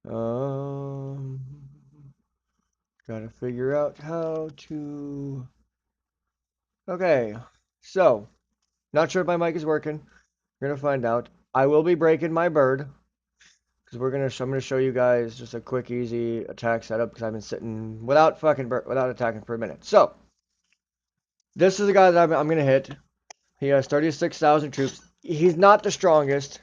Um, Gotta figure out how to. Okay, so not sure if my mic is working. We're gonna find out. I will be breaking my bird because I'm gonna show you guys just a quick, easy attack setup because I've been sitting without attacking for a minute. So this is the guy that I'm gonna hit. He has 36,000 troops. He's not the strongest.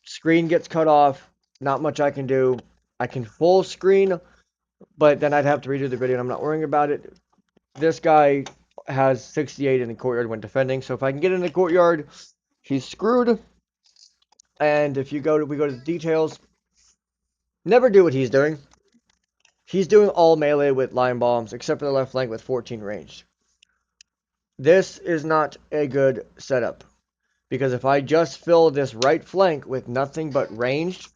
Screen gets cut off. Not much I can do. I can full screen, but then I'd have to redo the video, and I'm not worrying about it. This guy has 68 in the courtyard when defending, so if I can get in the courtyard, he's screwed. And if we go to the details, never do what he's doing. He's doing all melee with line bombs, except for the left flank with 14 ranged. This is not a good setup, because if I just fill this right flank with nothing but ranged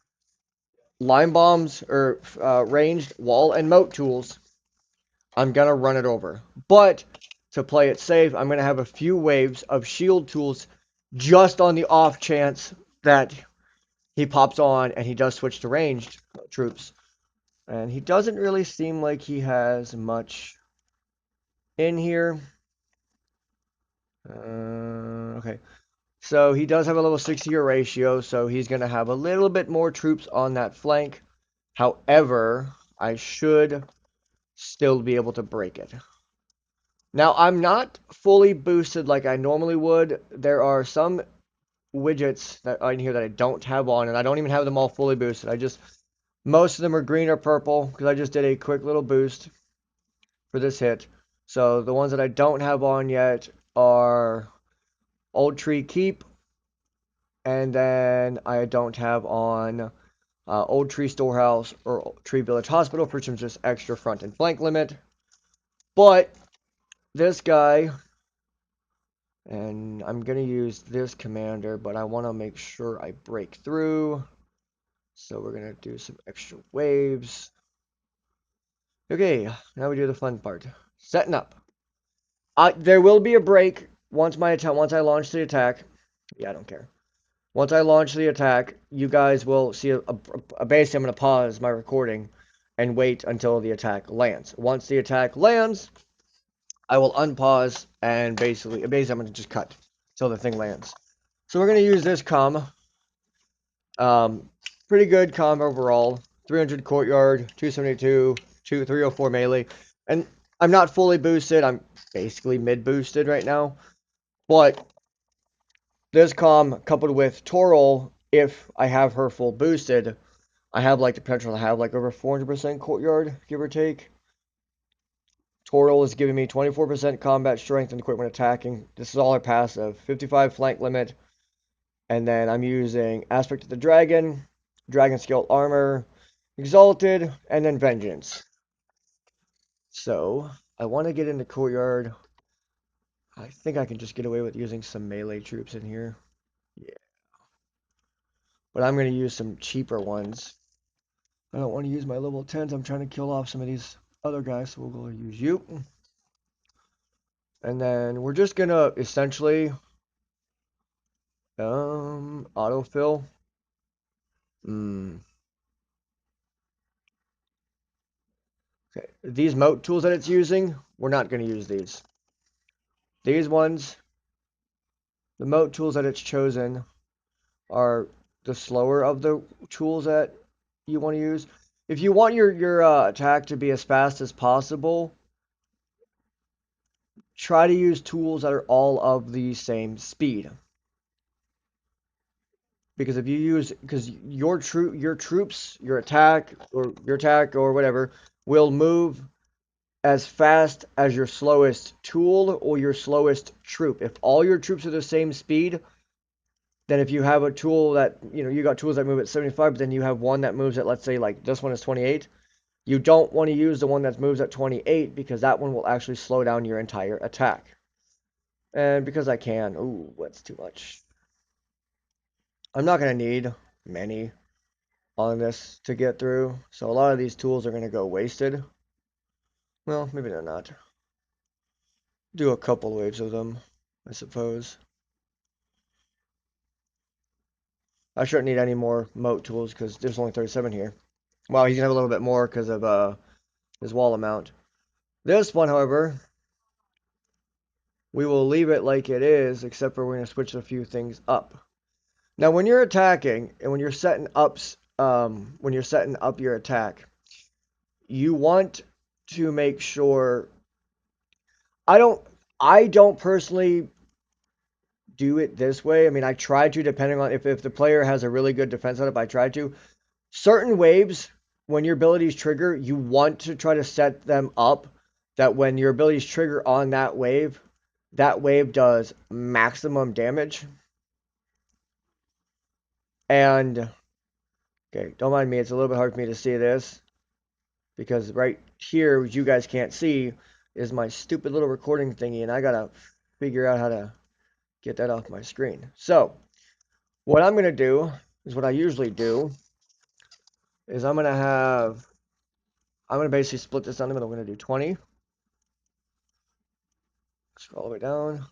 line bombs or ranged wall and moat tools, I'm going to run it over. But to play it safe, I'm going to have a few waves of shield tools just on the off chance that he pops on and he does switch to ranged troops. And he doesn't really seem like he has much in here. Okay. So he does have a level 60 year ratio, so he's going to have a little bit more troops on that flank. However, I should still be able to break it. Now, I'm not fully boosted like I normally would. There are some widgets that are in here that I don't have on, and I don't even have them all fully boosted. Most of them are green or purple because I just did a quick little boost for this hit. So the ones that I don't have on yet are Old Tree Keep, and then I don't have on Old Tree Storehouse or Tree Village Hospital for some just extra front and flank limit. But this guy, and I'm going to use this commander, but I want to make sure I break through. So we're going to do some extra waves. Okay, now we do the fun part. Setting up. There will be a break once I launch the attack. Yeah, I don't care. Once I launch the attack, you guys will see basically I'm going to pause my recording and wait until the attack lands. Once the attack lands, I will unpause and basically I'm going to just cut till the thing lands. So we're going to use this comm. Pretty good comm overall. 300 courtyard, 272, 304 melee. And I'm not fully boosted. I'm basically mid boosted right now. But this comm coupled with Toril, if I have her full boosted, I have like the potential to have like over 400% courtyard, give or take. Toril is giving me 24% combat strength and equipment attacking. This is all her passive. 55 flank limit. And then I'm using Aspect of the Dragon, Dragon Scale Armor, Exalted, and then Vengeance. So, I want to get into Courtyard. I think I can just get away with using some melee troops in here. Yeah. But I'm going to use some cheaper ones. I don't want to use my level 10s. I'm trying to kill off some of these other guys, so we'll go use you. And then we're just going to essentially autofill. Okay. These moat tools that it's using, we're not going to use these. These ones, the moat tools that it's chosen are the slower of the tools that you want to use. If you want your attack to be as fast as possible, try to use tools that are all of the same speed. Because if you use, because your troops, your attack or whatever will move as fast as your slowest tool or your slowest troop. If all your troops are the same speed, then if you have a tool that, you got tools that move at 75, but then you have one that moves at, let's say, like this one is 28, you don't want to use the one that moves at 28 because that one will actually slow down your entire attack. And because I can, ooh, that's too much. I'm not going to need many on this to get through, so a lot of these tools are going to go wasted. Well, maybe they're not. Do a couple waves of them, I suppose. I shouldn't need any more moat tools because there's only 37 here. Well, he's gonna have a little bit more because of his wall amount. This one, however, we will leave it like it is, except for we're gonna switch a few things up. Now, when you're attacking and when you're setting up your attack, you want to make sure. I don't. I don't personally do it this way. I mean, I try to, depending on if the player has a really good defense setup, I try to. Certain waves, when your abilities trigger, you want to try to set them up that when your abilities trigger on that wave does maximum damage. And, okay, don't mind me, it's a little bit hard for me to see this because right here, which you guys can't see, is my stupid little recording thingy, and I gotta figure out how to get that off my screen. So, what I'm gonna do is what I usually do is I'm gonna basically split this down the middle. We're gonna do 20. Scroll all the way down.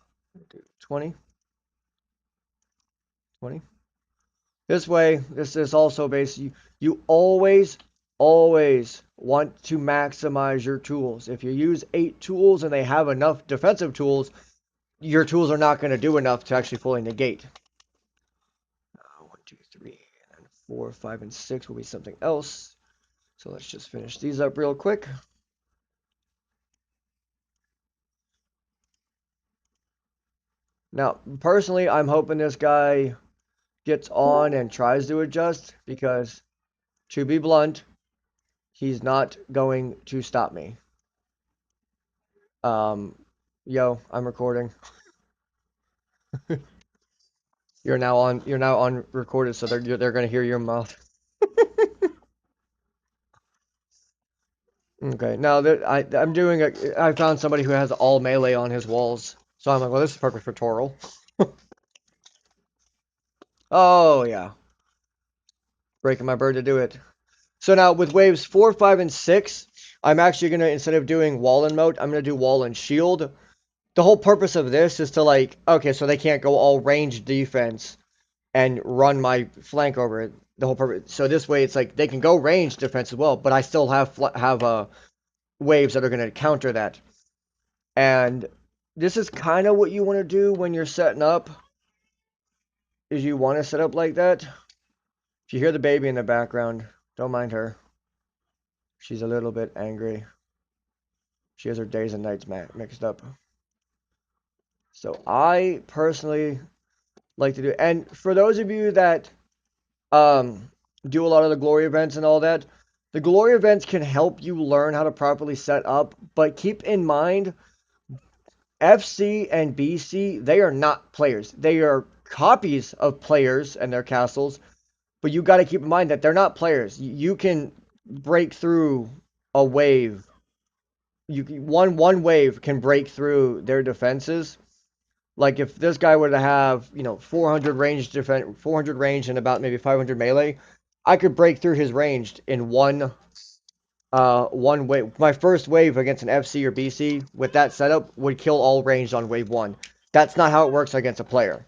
Do 20, 20. This way, this is also basically you always want to maximize your tools. If you use 8 tools and they have enough defensive tools, your tools are not going to do enough to actually fully negate. 1, 2, 3, and 4, 5, and 6 will be something else. So let's just finish these up real quick. Now, personally, I'm hoping this guy gets on and tries to adjust because, to be blunt, he's not going to stop me. Um, yo, I'm recording. You're now on recorded, so they're gonna hear your mouth. Okay, now that I found somebody who has all melee on his walls, so I'm like, well, this is perfect for Toral. Oh yeah, breaking my bird to do it. So now with waves 4, 5, and 6, I'm actually gonna, instead of doing wall and moat, I'm gonna do wall and shield. The whole purpose of this is to like, okay, so they can't go all range defense and run my flank over it. The whole purpose. So this way, it's like they can go range defense as well, but I still have waves that are going to counter that. And this is kind of what you want to do when you're setting up. Is you want to set up like that. If you hear the baby in the background, don't mind her. She's a little bit angry. She has her days and nights mixed up. So I personally like to do. And for those of you that um, do a lot of the glory events and all that. The glory events can help you learn how to properly set up, but keep in mind, FC and BC, they are not players. They are copies of players and their castles, but you got to keep in mind that they're not players. You can break through a wave. One wave can break through their defenses. Like if this guy were to have, 400 range defense, 400 range and about maybe 500 melee, I could break through his range in one wave. My first wave against an FC or BC with that setup would kill all ranged on wave 1. That's not how it works against a player.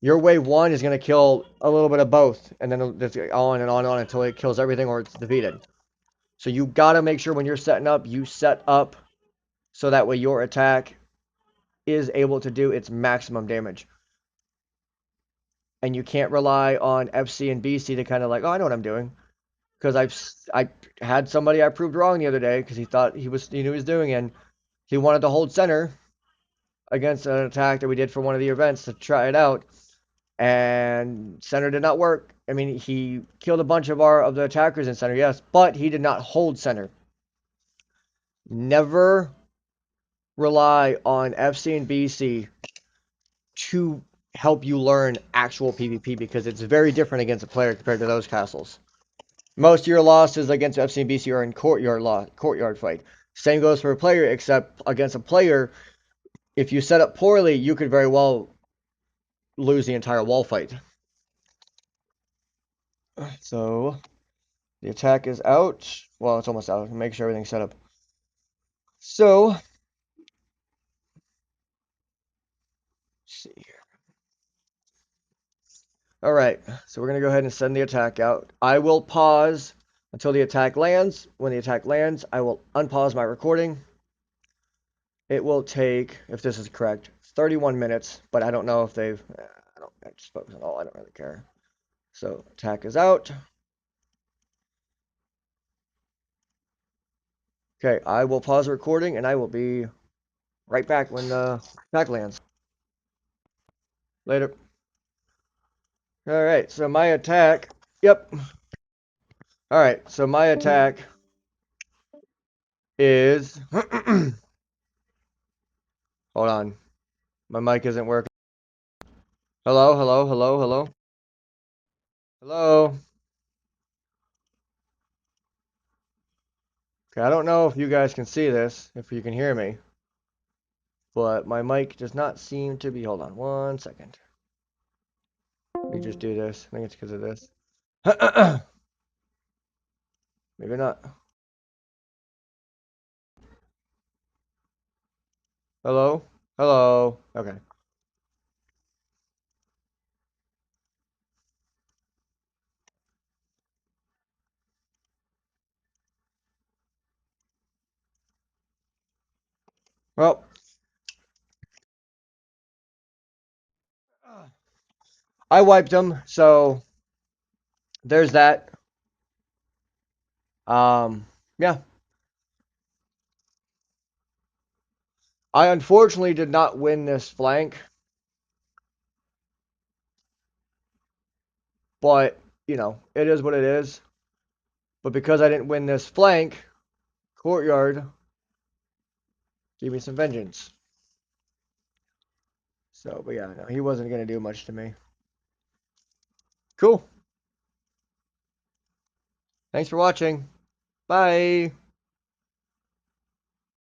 Your wave 1 is going to kill a little bit of both, and then it's on and on and on until it kills everything or it's defeated. So you got to make sure when you're setting up, you set up so that way your attack is able to do its maximum damage. And you can't rely on FC and BC to kind of like, oh, I know what I'm doing. Because I had somebody I proved wrong the other day because he thought he knew he was doing, and he wanted to hold center against an attack that we did for one of the events to try it out, and center did not work. I mean, he killed a bunch of the attackers in center, yes, but he did not hold center. Never rely on FC and BC to help you learn actual PvP because it's very different against a player compared to those castles. Most of your losses against FC and BC are in courtyard fight. Same goes for a player, except against a player, if you set up poorly, you could very well lose the entire wall fight. So the attack is out. Well, it's almost out. Make sure everything's set up. So, let's see here. All right, so we're gonna go ahead and send the attack out. I will pause until the attack lands. When the attack lands, I will unpause my recording. It will take, if this is correct, 31 minutes, but I don't know if they've, I just focus on all, I don't really care. So attack is out. Okay, I will pause the recording and I will be right back when the attack lands. Later. All right, so my attack, yep. All right, so my attack is, hold on, my mic isn't working. Hello, hello, hello, hello. Hello. Okay, I don't know if you guys can see this, if you can hear me, but my mic does not seem to be, hold on one second. Let me just do this. I think it's because of this. Maybe not. Hello? Hello? Okay. Well, I wiped them, so there's that. Yeah. I unfortunately did not win this flank, but, you know, it is what it is. But because I didn't win this flank, Courtyard gave me some vengeance. So, but yeah, no, he wasn't going to do much to me. Cool. Thanks for watching. Bye.